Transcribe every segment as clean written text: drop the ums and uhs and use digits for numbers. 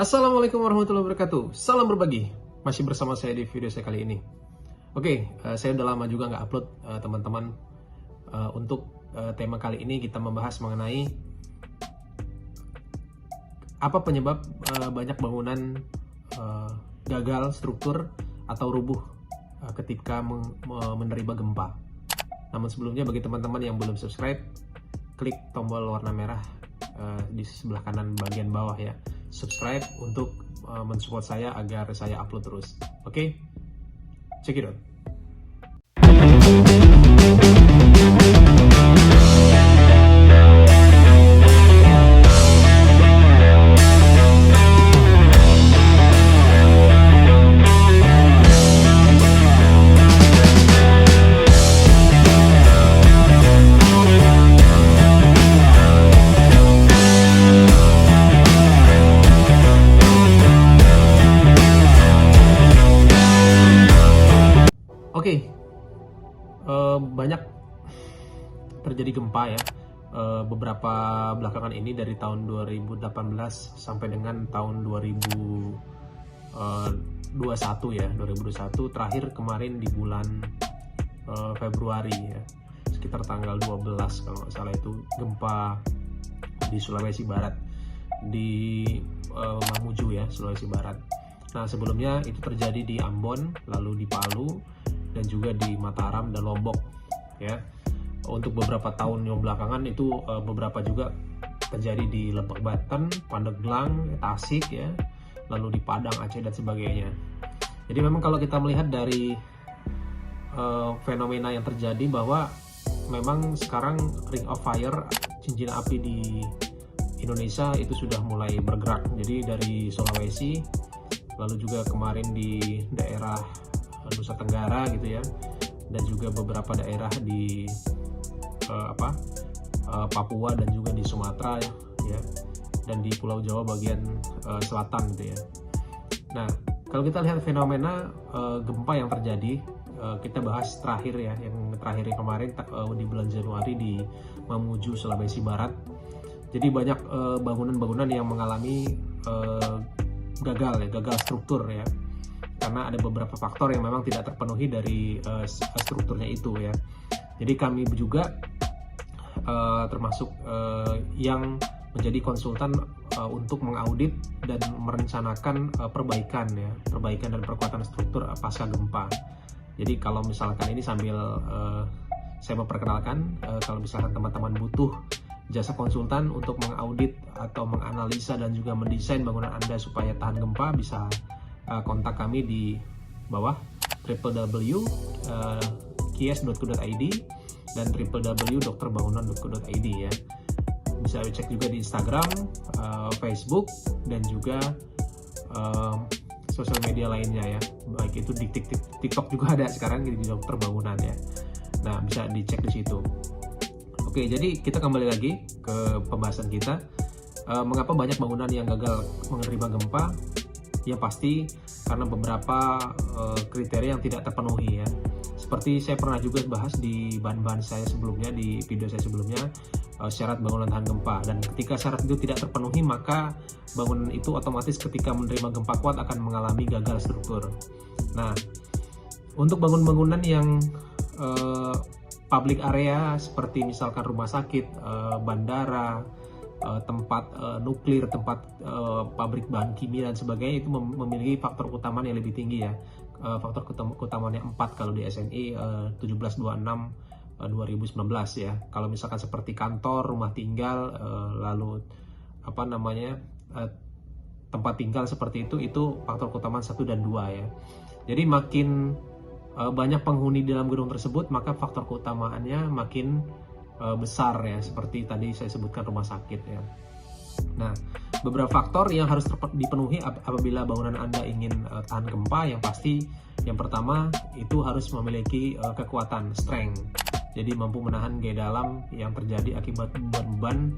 Assalamualaikum warahmatullahi wabarakatuh. Salam berbagi. Masih bersama saya di video saya kali ini. Oke, saya udah lama juga nggak upload teman-teman. Untuk tema kali ini kita membahas mengenai apa penyebab banyak bangunan gagal struktur atau rubuh ketika menerima gempa. Namun sebelumnya bagi teman-teman yang belum subscribe, klik tombol warna merah di sebelah kanan bagian bawah ya. Subscribe untuk mensupport saya agar saya upload terus. Oke? Check it out. Oke, banyak terjadi gempa ya beberapa belakangan ini dari tahun 2018 sampai dengan tahun 2021 ya, 2021 terakhir kemarin di bulan Februari ya, sekitar tanggal 12 kalau nggak salah itu gempa di Sulawesi Barat, di Mamuju ya, Sulawesi Barat. Nah sebelumnya itu terjadi di Ambon, lalu di Palu, dan juga di Mataram dan Lombok ya. Untuk beberapa tahun yang belakangan itu beberapa juga terjadi di Lebak Banten, Pandeglang, Tasik ya, lalu di Padang, Aceh dan sebagainya. Jadi memang kalau kita melihat dari fenomena yang terjadi bahwa memang sekarang ring of fire, cincin api di Indonesia itu sudah mulai bergerak. Jadi dari Sulawesi, lalu juga kemarin di daerah Nusa Tenggara gitu ya, dan juga beberapa daerah di Papua dan juga di Sumatera ya, dan di Pulau Jawa bagian selatan gitu ya. Nah kalau kita lihat fenomena gempa yang terjadi, kita bahas terakhir ya, yang terakhir kemarin di bulan Januari di Mamuju, Sulawesi Barat. Jadi banyak bangunan-bangunan yang mengalami gagal struktur ya, karena ada beberapa faktor yang memang tidak terpenuhi dari strukturnya itu ya. Jadi kami juga termasuk yang menjadi konsultan untuk mengaudit dan merencanakan perbaikan dan perkuatan struktur pasca gempa. Jadi kalau misalkan ini sambil saya memperkenalkan, kalau misalkan teman-teman butuh jasa konsultan untuk mengaudit atau menganalisa dan juga mendesain bangunan Anda supaya tahan gempa, bisa kontak kami di bawah www.kies.co.id dan www.dokterbangunan.co.id ya. Bisa cek juga di Instagram, Facebook, dan juga sosial media lainnya ya. Baik itu di TikTok juga ada sekarang di Dokter Bangunan ya. Nah bisa dicek di situ. Oke, jadi kita kembali lagi ke pembahasan kita. Mengapa banyak bangunan yang gagal menerima gempa? Yang pasti karena beberapa kriteria yang tidak terpenuhi ya. Seperti saya pernah juga bahas di bahan-bahan saya sebelumnya, di video saya sebelumnya, syarat bangunan tahan gempa. Dan ketika syarat itu tidak terpenuhi, maka bangunan itu otomatis ketika menerima gempa kuat akan mengalami gagal struktur. Nah, untuk bangunan-bangunan yang public area seperti misalkan rumah sakit, bandara, tempat nuklir, tempat pabrik bahan kimia dan sebagainya, itu memiliki faktor keutamaan yang lebih tinggi ya. Faktor keutamaannya 4 kalau di SNI 1726 2019 ya. Kalau misalkan seperti kantor, rumah tinggal, lalu tempat tinggal seperti itu faktor keutamaan 1 dan 2 ya. Jadi makin banyak penghuni dalam gedung tersebut, maka faktor keutamaannya makin besar ya, seperti tadi saya sebutkan rumah sakit ya. Nah, beberapa faktor yang harus dipenuhi apabila bangunan Anda ingin tahan gempa, yang pasti yang pertama itu harus memiliki kekuatan, strength. Jadi mampu menahan gaya dalam yang terjadi akibat beban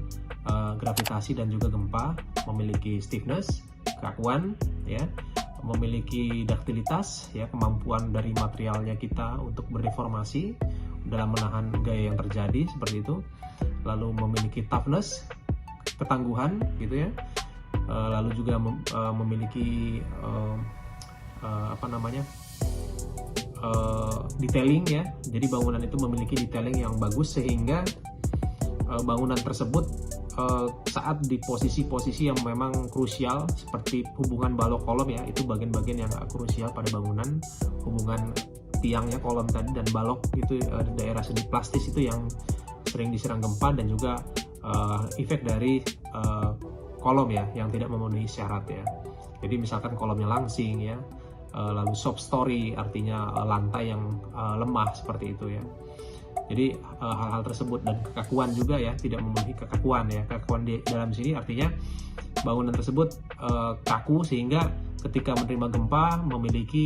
gravitasi dan juga gempa, memiliki stiffness, keakuan ya, memiliki duktilitas ya, kemampuan dari materialnya kita untuk berdeformasi dalam menahan gaya yang terjadi seperti itu, lalu memiliki toughness, ketangguhan gitu ya, lalu juga memiliki detailing ya. Jadi bangunan itu memiliki detailing yang bagus sehingga bangunan tersebut saat di posisi-posisi yang memang krusial seperti hubungan balok kolom ya, itu bagian-bagian yang krusial pada bangunan, hubungan tiangnya kolom tadi dan balok itu daerah seni plastis itu yang sering diserang gempa, dan juga efek dari kolom ya yang tidak memenuhi syarat ya. Jadi misalkan kolomnya langsing ya, lalu soft story artinya lantai yang lemah seperti itu ya. Jadi hal-hal tersebut, dan kekakuan juga ya, tidak memenuhi kekakuan ya. Kekakuan di dalam sini artinya bangunan tersebut kaku sehingga ketika menerima gempa memiliki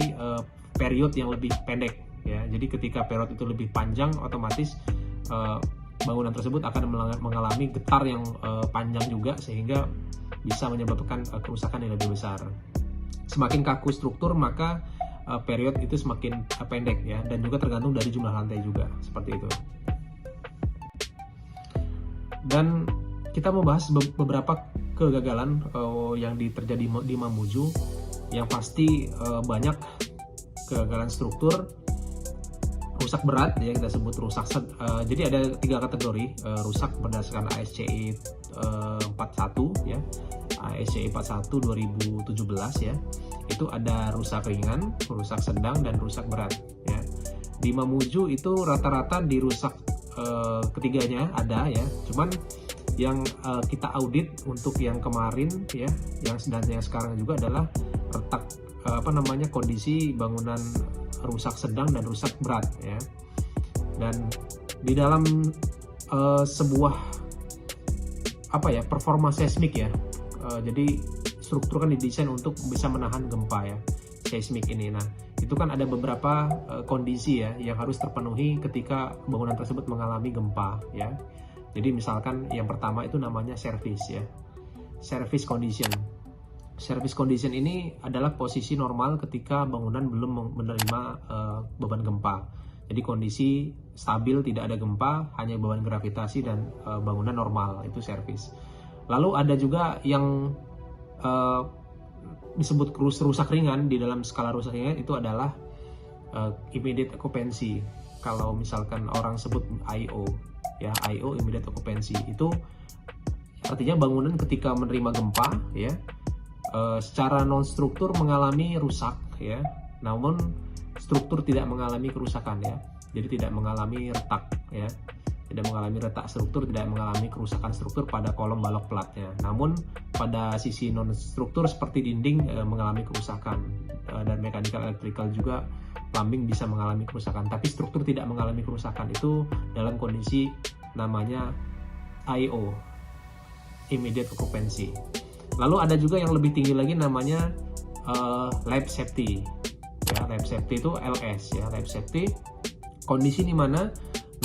period yang lebih pendek ya. Jadi ketika period itu lebih panjang, otomatis bangunan tersebut akan mengalami getar yang panjang juga sehingga bisa menyebabkan kerusakan yang lebih besar. Semakin kaku struktur maka period itu semakin pendek ya, dan juga tergantung dari jumlah lantai juga seperti itu. Dan kita mau bahas beberapa kegagalan yang terjadi di Mamuju. Yang pasti banyak kegagalan struktur, rusak berat ya, kita sebut rusak jadi ada 3 kategori rusak berdasarkan ASCE 41 ya, ASCE 41 2017 ya. Itu ada rusak ringan, rusak sedang, dan rusak berat ya. Di Mamuju itu rata-rata dirusak ketiganya ada ya. Cuman yang kita audit untuk yang kemarin ya, yang sekarang juga adalah retak kondisi bangunan rusak sedang dan rusak berat ya. Dan di dalam sebuah performa seismik ya, jadi struktur kan didesain untuk bisa menahan gempa ya, seismik ini. Nah, itu kan ada beberapa kondisi ya yang harus terpenuhi ketika bangunan tersebut mengalami gempa ya. Jadi misalkan yang pertama itu namanya service ya, service condition. Service condition ini adalah posisi normal ketika bangunan belum menerima beban gempa. Jadi kondisi stabil, tidak ada gempa, hanya beban gravitasi dan bangunan normal, itu service. Lalu ada juga yang disebut rusak ringan. Di dalam skala rusak ringan itu adalah immediate occupancy. Kalau misalkan orang sebut IO ya, IO immediate occupancy itu artinya bangunan ketika menerima gempa ya, secara non struktur mengalami rusak ya, namun struktur tidak mengalami kerusakan ya. Jadi tidak mengalami retak ya, tidak mengalami retak struktur, tidak mengalami kerusakan struktur pada kolom balok platnya. Namun pada sisi non struktur seperti dinding mengalami kerusakan, dan mechanical electrical juga plumbing bisa mengalami kerusakan, tapi struktur tidak mengalami kerusakan. Itu dalam kondisi namanya IO, immediate occupancy. Lalu ada juga yang lebih tinggi lagi namanya lab safety ya. Lab safety itu LS ya, lab safety, kondisi di mana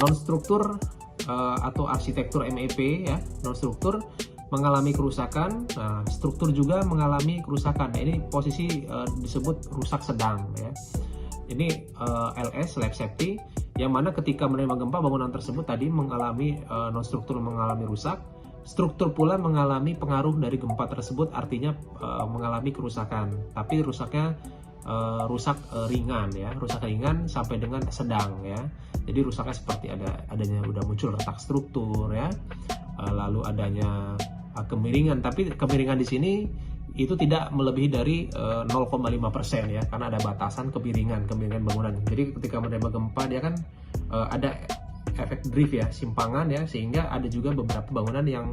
non struktur atau arsitektur MEP ya, non struktur mengalami kerusakan, nah struktur juga mengalami kerusakan. Nah, ini posisi disebut rusak sedang ya. Ini LS, lab safety, yang mana ketika menerima gempa bangunan tersebut tadi mengalami non struktur mengalami rusak, struktur pula mengalami pengaruh dari gempa tersebut, artinya mengalami kerusakan, tapi rusaknya rusak ringan ya, rusak ringan sampai dengan sedang ya. Jadi rusaknya seperti adanya udah muncul retak struktur ya, lalu adanya kemiringan, tapi kemiringan di sini itu tidak melebihi dari 0,5% ya, karena ada batasan kemiringan bangunan. Jadi ketika menerima gempa dia kan ada efek drift ya, simpangan ya, sehingga ada juga beberapa bangunan yang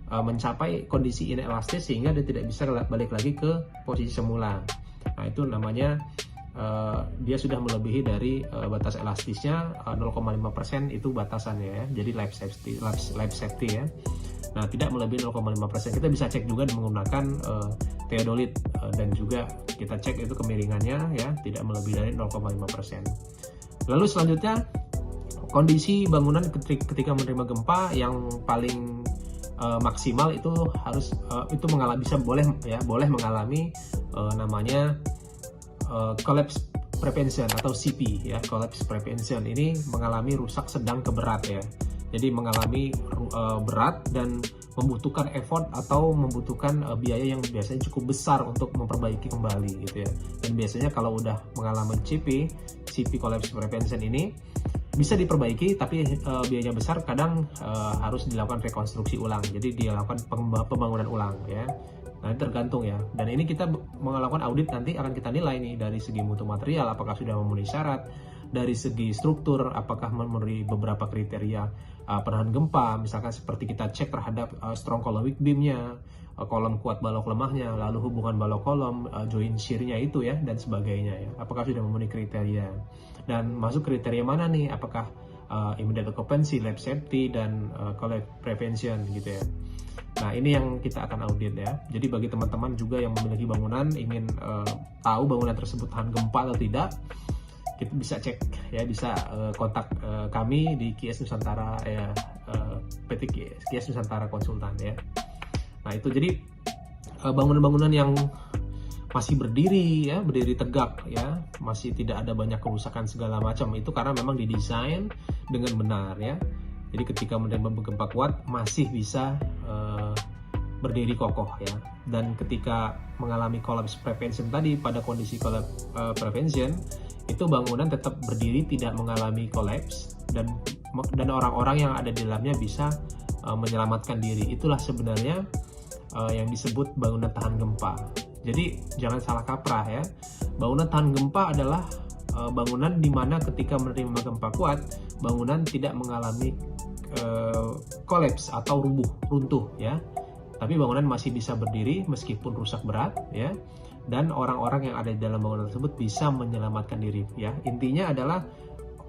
mencapai kondisi inelastis sehingga dia tidak bisa balik lagi ke posisi semula. Nah, itu namanya dia sudah melebihi dari batas elastisnya 0,5% itu batasannya ya. Jadi lab safety ya. Nah, tidak melebihi 0,5%. Kita bisa cek juga menggunakan theodolit dan juga kita cek itu kemiringannya ya, tidak melebihi dari 0,5%. Lalu selanjutnya kondisi bangunan ketika menerima gempa yang paling maksimal itu harus boleh mengalami namanya collapse prevention atau CP ya. Collapse prevention ini mengalami rusak sedang ke berat ya. Jadi mengalami berat dan membutuhkan effort atau membutuhkan biaya yang biasanya cukup besar untuk memperbaiki kembali gitu ya. Dan biasanya kalau udah mengalami CP collapse prevention ini bisa diperbaiki, tapi biayanya besar, kadang harus dilakukan rekonstruksi ulang. Jadi dilakukan pembangunan ulang ya. Nah, tergantung ya. Dan ini kita melakukan audit, nanti akan kita nilai nih dari segi mutu material apakah sudah memenuhi syarat, dari segi struktur apakah memenuhi beberapa kriteria penahan gempa, misalkan seperti kita cek terhadap strong column weak beam-nya, kolom kuat balok lemahnya, lalu hubungan balok kolom, joint shear-nya itu ya, dan sebagainya ya. Apakah sudah memenuhi kriteria. Dan masuk kriteria mana nih? Apakah immediate occupancy, lab safety, dan collapse prevention gitu ya. Nah, ini yang kita akan audit ya. Jadi bagi teman-teman juga yang memiliki bangunan, ingin tahu bangunan tersebut tahan gempa atau tidak, kita bisa cek ya, bisa kontak kami di QS Nusantara ya, PT QS Nusantara Konsultan ya. Nah, itu jadi bangunan-bangunan yang masih berdiri ya, berdiri tegak ya, masih tidak ada banyak kerusakan segala macam, itu karena memang didesain dengan benar ya. Jadi ketika menerima gempa kuat masih bisa berdiri kokoh ya. Dan ketika mengalami collapse prevention tadi, pada kondisi collapse prevention itu bangunan tetap berdiri, tidak mengalami collapse, dan orang-orang yang ada di dalamnya bisa menyelamatkan diri. Itulah sebenarnya yang disebut bangunan tahan gempa. Jadi jangan salah kaprah ya. Bangunan tahan gempa adalah bangunan di mana ketika menerima gempa kuat, bangunan tidak mengalami collapse atau runtuh ya. Tapi bangunan masih bisa berdiri meskipun rusak berat ya. Dan orang-orang yang ada di dalam bangunan tersebut bisa menyelamatkan diri ya. Intinya adalah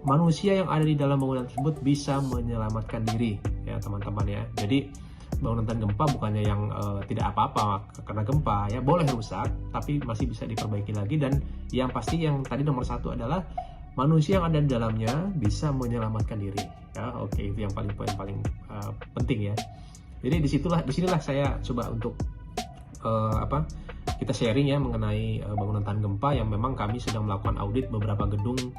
manusia yang ada di dalam bangunan tersebut bisa menyelamatkan diri ya teman-teman ya. Jadi bangunan tahan gempa bukannya yang tidak apa-apa karena gempa ya, boleh rusak tapi masih bisa diperbaiki lagi. Dan yang pasti yang tadi nomor satu adalah manusia yang ada di dalamnya bisa menyelamatkan diri ya. Oke, itu yang poin paling penting ya. Jadi disinilah saya coba untuk kita sharing ya mengenai bangunan tahan gempa yang memang kami sedang melakukan audit beberapa gedung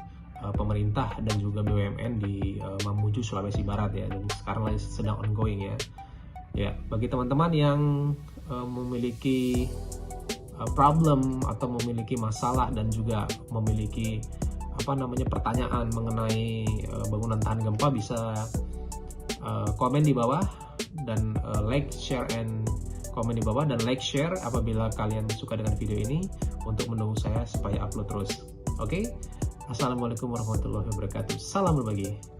pemerintah dan juga BUMN di Mamuju, Sulawesi Barat ya, dan sekarang lagi sedang ongoing ya. Ya, bagi teman-teman yang memiliki problem atau memiliki masalah dan juga memiliki pertanyaan mengenai bangunan tahan gempa, bisa komen di bawah dan like, share, and komen di bawah, dan like, share apabila kalian suka dengan video ini untuk mendukung saya supaya upload terus. Oke? Assalamualaikum warahmatullahi wabarakatuh. Salam berbagi.